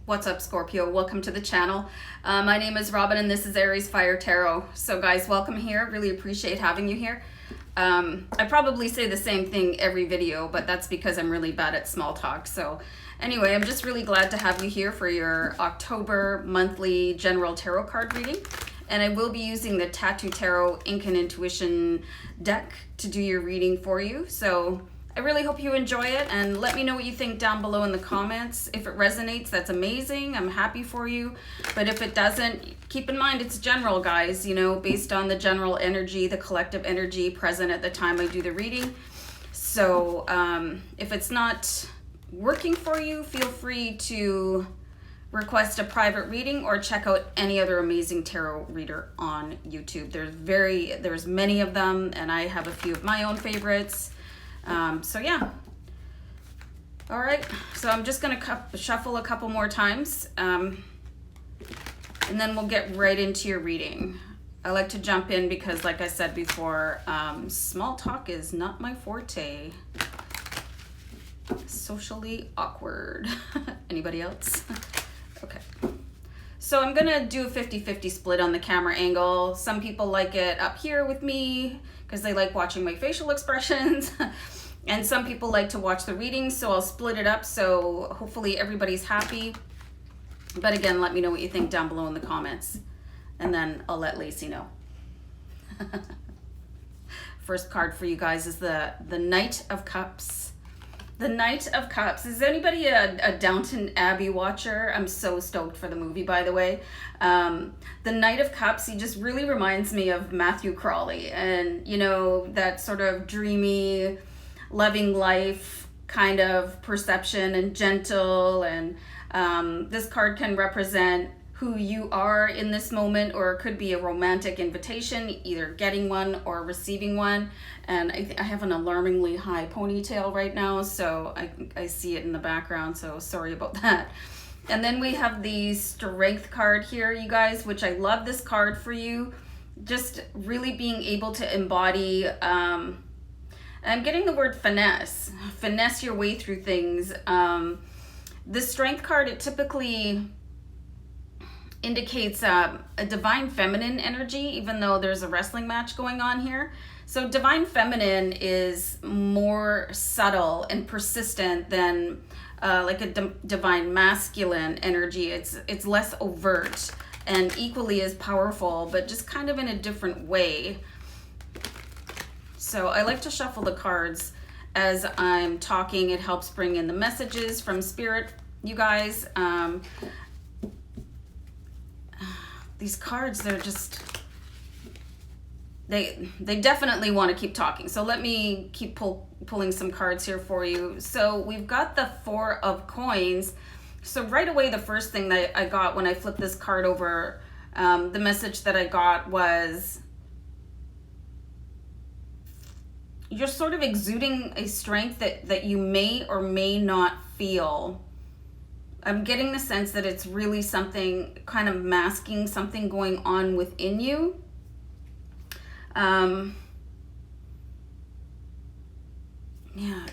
What's up, Scorpio? Welcome to the channel. My name is Robin and this is AriesFireTarot. So guys, welcome here. Really appreciate having you here. I probably say the same thing every video, but that's because I'm really bad at small talk. So anyway, I'm just really glad to have you here for your October monthly general tarot card reading. And I will be using the Tattoo Tarot Ink and Intuition deck to do your reading for you. So I really hope you enjoy it, and let me know what you think down below in the comments. If it resonates, that's amazing. I'm happy for you. But if it doesn't, keep in mind it's general, guys, you know, based on the general energy, the collective energy present at the time I do the reading. So if it's not working for you, feel free to request a private reading or check out any other amazing tarot reader on YouTube. There's many of them, and I have a few of my own favorites. So yeah. All right, so I'm just gonna shuffle a couple more times, and then we'll get right into your reading. I like to jump in because, like I said before, small talk is not my forte. Socially awkward. Anybody else? Okay. So I'm gonna do a 50-50 split on the camera angle. Some people like it up here with me because they like watching my facial expressions. And some people like to watch the readings, so I'll split it up so hopefully everybody's happy. But again, let me know what you think down below in the comments, and then I'll let Lacey know. First card for you guys is the Knight of Cups. The Knight of Cups. Is anybody a Downton Abbey watcher? I'm so stoked for the movie, by the way. The Knight of Cups, he just really reminds me of Matthew Crawley, and you know, that sort of dreamy, loving life kind of perception, and gentle, and this card can represent who you are in this moment, or it could be a romantic invitation, either getting one or receiving one. And I have an alarmingly high ponytail right now, so I see it in the background, so sorry about that. And then we have the Strength card here, you guys, which I love this card for you. Just really being able to embody, I'm getting the word finesse your way through things. The Strength card, it typically indicates a divine feminine energy, even though there's a wrestling match going on here. So divine feminine is more subtle and persistent than like a divine masculine energy. It's less overt and equally as powerful, but just kind of in a different way. So I like to shuffle the cards as I'm talking. It helps bring in the messages from Spirit, you guys. These cards, they're just, they definitely want to keep talking. So let me keep pulling some cards here for you. So we've got the Four of Coins. So right away, the first thing that I got when I flipped this card over, the message that I got was, you're sort of exuding a strength that you may or may not feel. I'm getting the sense that it's really something kind of masking something going on within you. Yeah,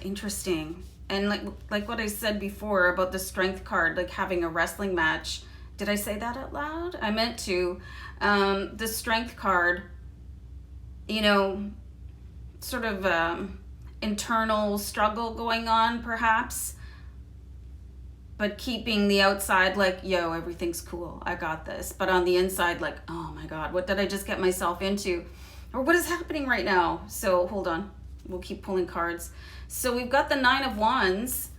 interesting. And like what I said before about the Strength card, like having a wrestling match. Did I say that out loud? I meant to. The Strength card, you know, sort of internal struggle going on perhaps, but keeping the outside like, yo, everything's cool, I got this, but on the inside like, oh my god, what did I just get myself into, or what is happening right now? So hold on, we'll keep pulling cards. So we've got the Nine of Wands.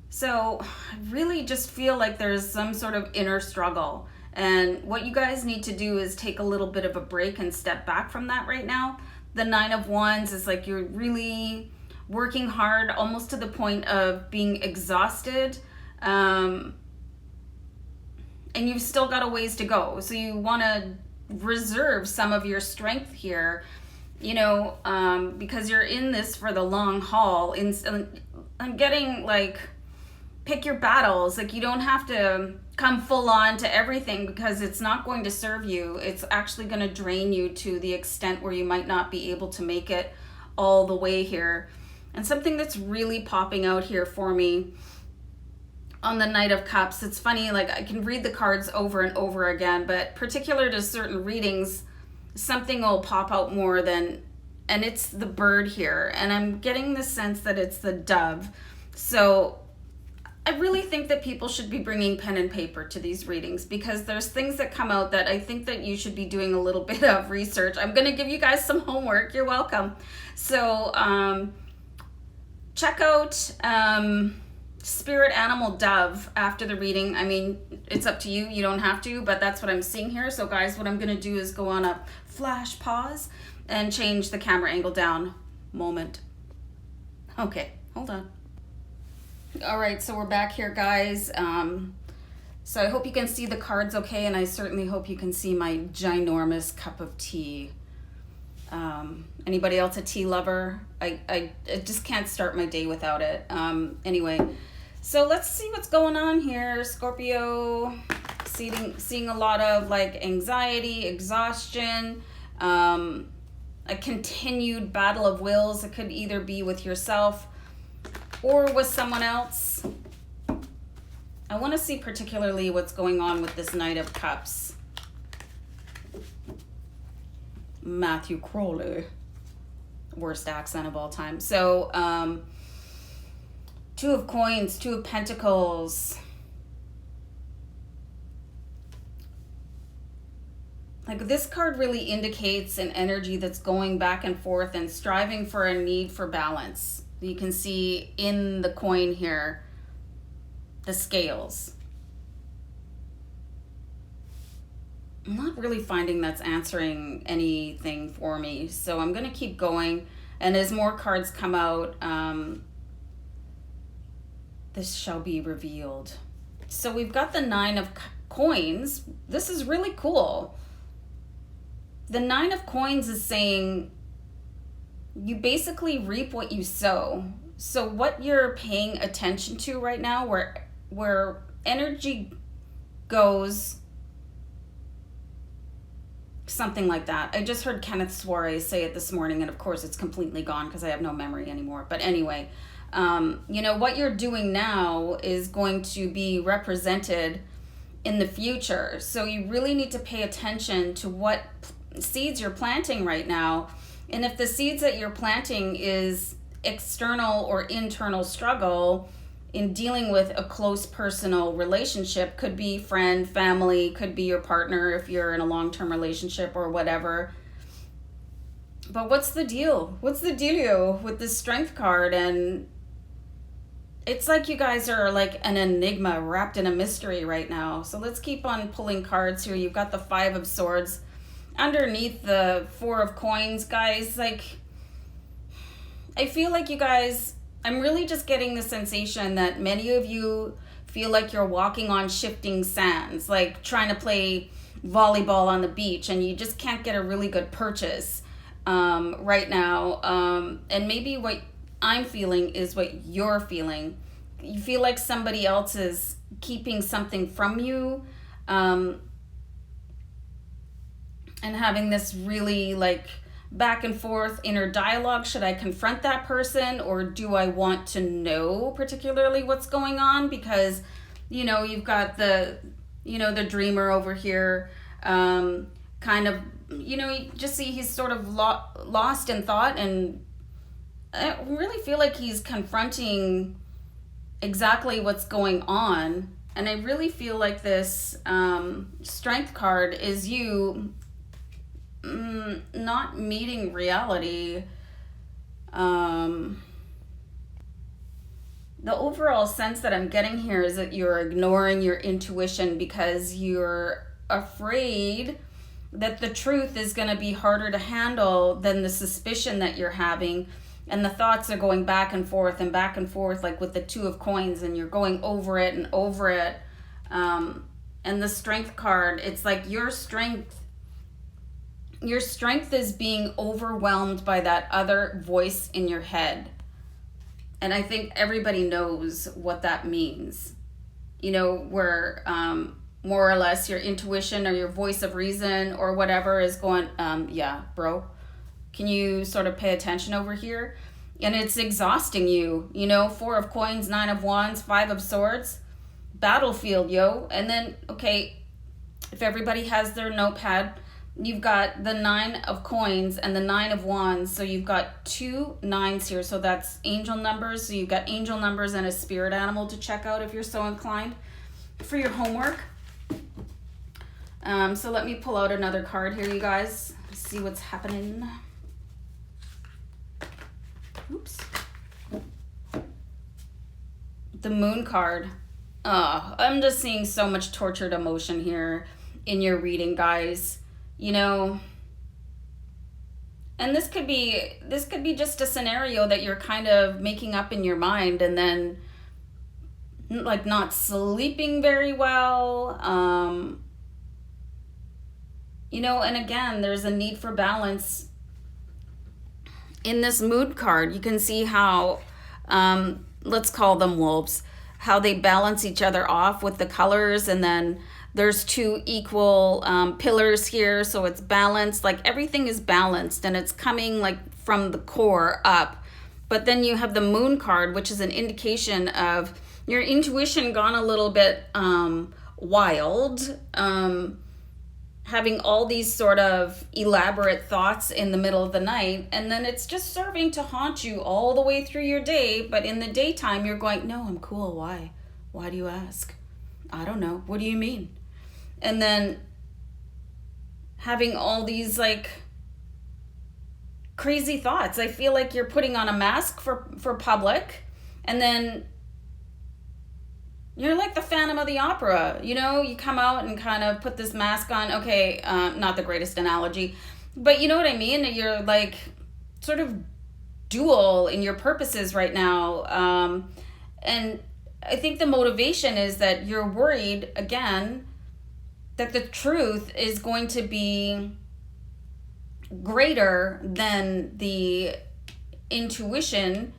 So I really just feel like there's some sort of inner struggle, and what you guys need to do is take a little bit of a break and step back from that right now. The Nine of Wands is like you're really working hard, almost to the point of being exhausted, and you've still got a ways to go. So you want to reserve some of your strength here, you know, because you're in this for the long haul. I'm getting like, pick your battles. Like, you don't have to come full on to everything because it's not going to serve you. It's actually going to drain you to the extent where you might not be able to make it all the way here. And something that's really popping out here for me on the Knight of Cups. It's funny, like I can read the cards over and over again, but particular to certain readings, something will pop out more than, and it's the bird here. And I'm getting the sense that it's the dove. So I really think that people should be bringing pen and paper to these readings, because there's things that come out that I think that you should be doing a little bit of research. I'm going to give you guys some homework. You're welcome. So check out Spirit Animal Dove after the reading. I mean, it's up to you. You don't have to, but that's what I'm seeing here. So guys, what I'm going to do is go on a flash pause and change the camera angle down. Moment. Okay, hold on. All right, so we're back here, guys. So I hope you can see the cards okay, and I certainly hope you can see my ginormous cup of tea. Anybody else a tea lover? I just can't start my day without it. Anyway, so let's see what's going on here. Scorpio, seeing a lot of like anxiety, exhaustion, a continued battle of wills. It could either be with yourself or with someone else. I want to see particularly what's going on with this Knight of Cups. Matthew Crowley. Worst accent of all time. So, Two of Coins, Two of Pentacles. Like this card really indicates an energy that's going back and forth and striving for a need for balance. You can see in the coin here, the scales. I'm not really finding that's answering anything for me. So I'm going to keep going. And as more cards come out, this shall be revealed. So we've got the Nine of Coins. This is really cool. The Nine of Coins is saying you basically reap what you sow. So what you're paying attention to right now, where energy goes, something like that. I just heard Kenneth Suarez say it this morning, and of course it's completely gone because I have no memory anymore. But anyway, you know, what you're doing now is going to be represented in the future. So you really need to pay attention to what seeds you're planting right now. And if the seeds that you're planting is external or internal struggle in dealing with a close personal relationship, could be friend, family, could be your partner if you're in a long-term relationship or whatever. But what's the deal? What's the dealio with this Strength card? And it's like you guys are like an enigma wrapped in a mystery right now. So let's keep on pulling cards here. You've got the Five of Swords underneath the Four of Coins, guys. Like, I feel like you guys, I'm really just getting the sensation that many of you feel like you're walking on shifting sands, like trying to play volleyball on the beach and you just can't get a really good purchase right now. And maybe what I'm feeling is what you're feeling. You feel like somebody else is keeping something from you, and having this really like back and forth inner dialogue. Should I confront that person, or do I want to know particularly what's going on? Because, you know, you've got the, you know, the dreamer over here, kind of, you know, you just see he's sort of lost in thought, and I really feel like he's confronting exactly what's going on. And I really feel like this Strength card is you not meeting reality. The overall sense that I'm getting here is that you're ignoring your intuition because you're afraid that the truth is going to be harder to handle than the suspicion that you're having. And the thoughts are going back and forth, like with the Two of Coins, and you're going over it and over it. And the Strength card, it's like your strength is being overwhelmed by that other voice in your head. And I think everybody knows what that means. You know, where more or less your intuition or your voice of reason or whatever is going, yeah, bro, can you sort of pay attention over here? And it's exhausting you, you know, Four of Coins, Nine of Wands, Five of Swords. battlefield, yo. And then, okay, if everybody has their notepad, you've got the 9 of coins and the 9 of wands. So you've got 2 9s here. So that's angel numbers. So you've got angel numbers and a spirit animal to check out if you're so inclined for your homework. So let me pull out another card here, you guys. See what's happening. Oops. The moon card. I'm just seeing so much tortured emotion here in your reading, guys. You know, and this could be just a scenario that you're kind of making up in your mind, and then like not sleeping very well. You know, and again, there's a need for balance in this mood card. You can see how, let's call them wolves, how they balance each other off with the colors, and then there's 2 equal pillars here, so it's balanced. Like everything is balanced and it's coming like from the core up. But then you have the moon card, which is an indication of your intuition gone a little bit wild, having all these sort of elaborate thoughts in the middle of the night, and then it's just serving to haunt you all the way through your day. But in the daytime, you're going, no, I'm cool. Why? Why do you ask? I don't know. What do you mean? And then having all these like crazy thoughts. I feel like you're putting on a mask for public, and then you're like the Phantom of the Opera. You know, you come out and kind of put this mask on. Okay, not the greatest analogy, but you know what I mean? You're like sort of dual in your purposes right now. And I think the motivation is that you're worried, again, that the truth is going to be greater than the intuition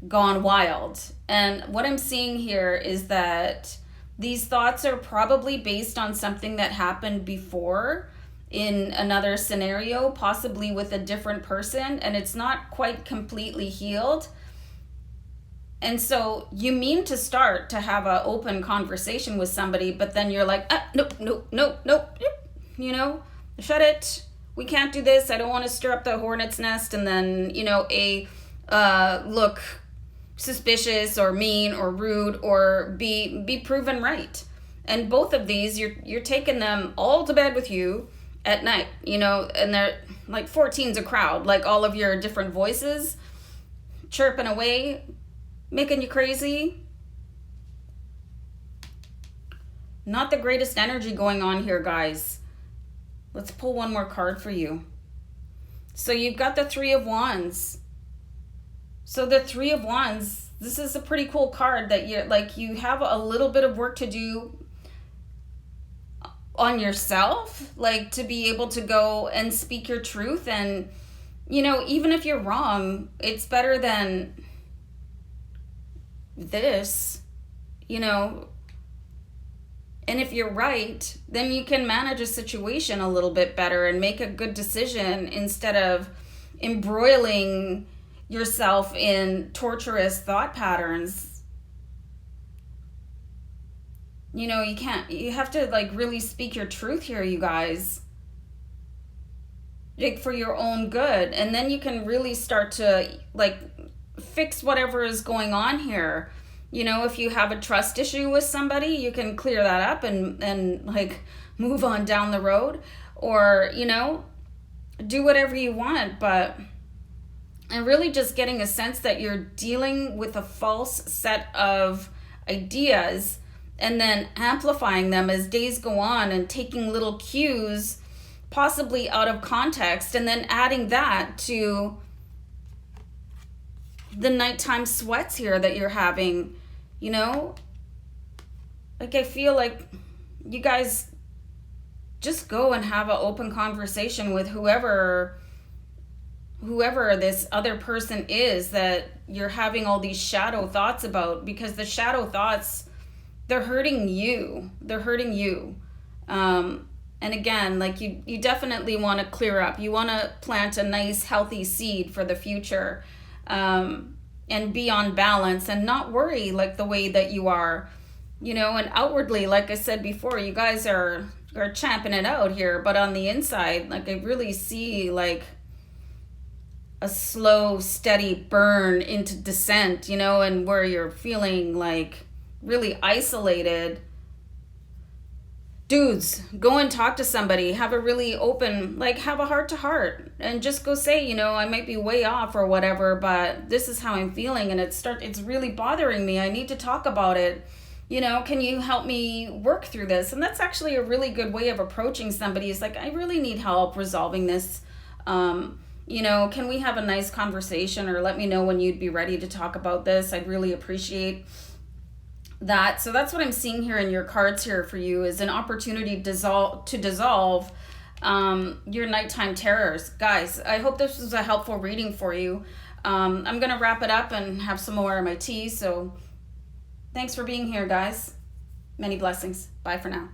gone wild. And what I'm seeing here is that these thoughts are probably based on something that happened before in another scenario, possibly with a different person, and it's not quite completely healed. And so you mean to start to have an open conversation with somebody, but then you're like, nope, you know, shut it. We can't do this. I don't want to stir up the hornet's nest. And then, you know, look suspicious or mean or rude or be proven right. And both of these, you're taking them all to bed with you at night, you know, and they're like 14's a crowd, like all of your different voices chirping away, making you crazy. Not the greatest energy going on here, guys. Let's pull one more card for you. So you've got the 3 of Wands. So the 3 of Wands, this is a pretty cool card that you have a little bit of work to do on yourself, like to be able to go and speak your truth. And, you know, even if you're wrong, it's better than this, you know. And if you're right, then you can manage a situation a little bit better and make a good decision instead of embroiling yourself in torturous thought patterns. You know, you have to like really speak your truth here, you guys. Like for your own good. And then you can really start to like fix whatever is going on here. You know, if you have a trust issue with somebody, you can clear that up and like move on down the road, or, you know, do whatever you want. But I'm really just getting a sense that you're dealing with a false set of ideas and then amplifying them as days go on and taking little cues possibly out of context and then adding that to the nighttime sweats here that you're having. You know, like I feel like you guys just go and have an open conversation with whoever this other person is that you're having all these shadow thoughts about, because the shadow thoughts, they're hurting you. And again, like you definitely want to clear up. You want to plant a nice, healthy seed for the future. And be on balance and not worry like the way that you are you know, and outwardly, like I said before, you guys are champing it out here, but on the inside, like, I really see like a slow, steady burn into descent, you know, and where you're feeling like really isolated. Dudes, go and talk to somebody, have a really open, like, have a heart to heart, and just go say, you know, I might be way off or whatever, but this is how I'm feeling, and it's really bothering me. I need to talk about it. You know, can you help me work through this? And that's actually a really good way of approaching somebody. Is like, I really need help resolving this. You know, can we have a nice conversation, or let me know when you'd be ready to talk about this? I'd really appreciate that. So that's what I'm seeing here in your cards here for you, is an opportunity to dissolve your nighttime terrors. Guys, I hope this was a helpful reading for you. I'm going to wrap it up and have some more of my tea. So thanks for being here, guys. Many blessings. Bye for now.